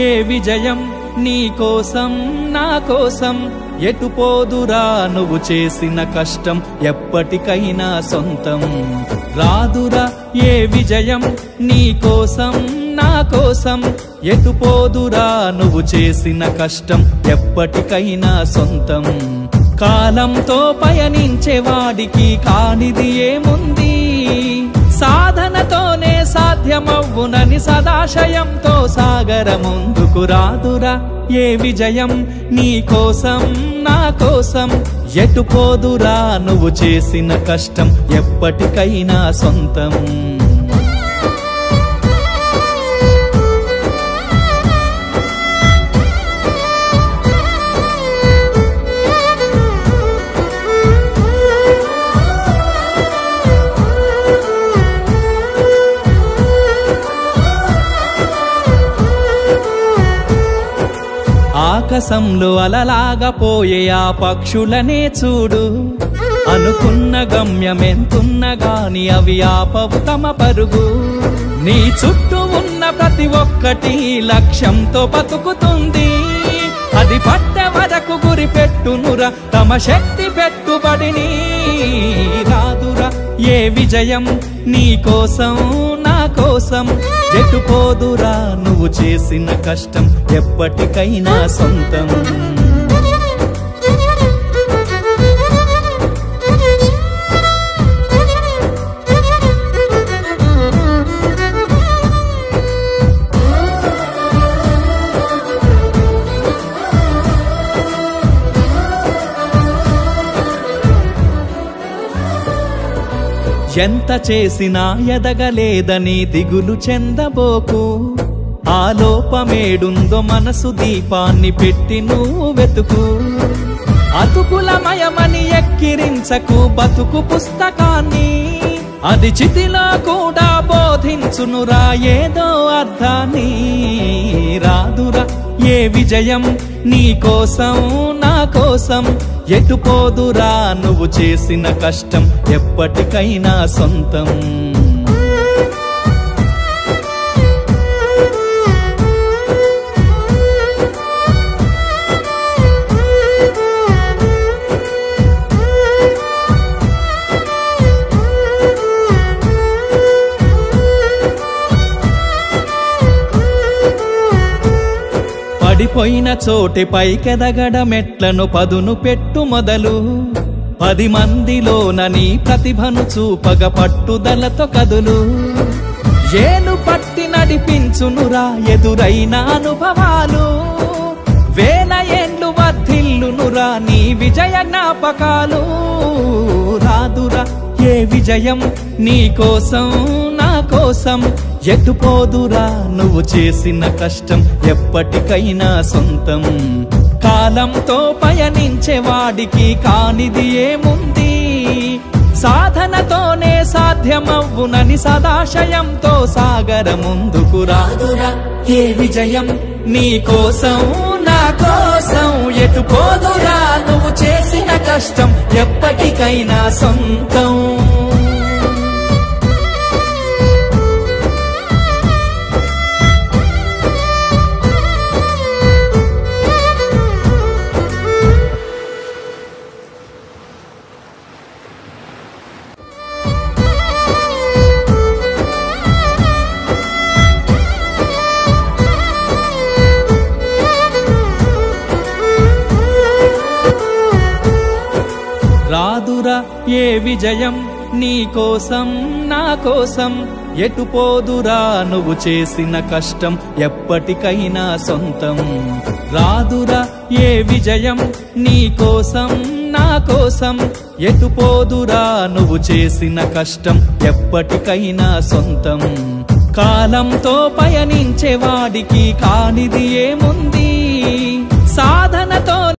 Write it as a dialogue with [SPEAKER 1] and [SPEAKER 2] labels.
[SPEAKER 1] ఏ విజయం నీ కోసం నా కోసం ఎటు పోదురా నువ్వు చేసిన కష్టం ఎప్పటికైనా సొంతం రాదురా ఏ విజయం నీ కోసం నా కోసం ఎటు పోదురా నువ్వు చేసిన కష్టం ఎప్పటికైనా సొంతం కాలంతో పయనించే వాడికి కానిది ఏముంది సాధనతోనే సాధ్యమవ్వునని సదాశయంతో సాగర ముందుకు రాదురా ఏ విజయం నీ కోసం నా కోసం ఎటు పోదురా నువ్వు చేసిన కష్టం ఎప్పటికైనా సొంతం ఆకాశంలో అలలాగా పోయే ఆ పక్షులనే చూడు అనుకున్న గమ్యమెంతున్న గాని అవి ఆపవు తమ పరుగు నీ చుట్టూ ఉన్న ప్రతి ఒక్కటి లక్ష్యంతో బతుకుతుంది అది పట్టే వరకు గురి పెట్టునురా తమ శక్తి పెట్టుబడిని రాదురా ఏ విజయం నీ కోసం నా కోసం ఎటు పోదురా నువ్వు చేసిన కష్టం ఎప్పటికైనా సొంతం ఎంత చేసినా ఎదగలేదని దిగులు చెందబోకు ఆ లోపమేడుందో మనసు దీపాన్ని పెట్టి నువ్వు వెతుకు అతుకులమయమని ఎక్కిరించకు బతుకు పుస్తకాన్ని అది చితిలో కూడా బోధించునురా ఏదో అర్థాన్ని రాదురా ఏ విజయం నీ కోసం నా కోసం ఎటు పోదురా నువ్వు చేసిన కష్టం ఎప్పటికైనా సొంతం పడిపోయిన చోటి పైకెదగడ మెట్లను పదును పెట్టు మొదలు 10 మందిలోన నీ ప్రతిభను చూపగ పట్టుదలతో కదులు ఏలు పట్టి నడిపించునురా ఎదురైన అనుభవాలు వేల ఏండ్లు వర్ధిల్లునురా నీ విజయ జ్ఞాపకాలు రాదురా ఏ విజయం నీ కోసం నా కోసం ఎటు పోదురా నువ్వు చేసిన కష్టం ఎప్పటికైనా సొంతం కాలంతో పయనించే వాడికి కానిది ఏముంది సాధనతోనే సాధ్యమవ్వునని సదాశయంతో సాగర ముందుకు రాదురా ఏ విజయం నీ కోసం నా కోసం ఎటు పోదురా నువ్వు చేసిన కష్టం ఎప్పటికైనా సొంతం రాదురా ఏ విజయం నీ కోసం నా కోసం ఎటు పోదురా నువ్వు చేసిన కష్టం ఎప్పటికైనా సొంతం రాదురా ఏ విజయం నీ కోసం నా కోసం ఎటు పోదురా నువ్వు చేసిన కష్టం ఎప్పటికైనా సొంతం కాలంతో పయనించే వాడికి కానిది ఏముంది సాధన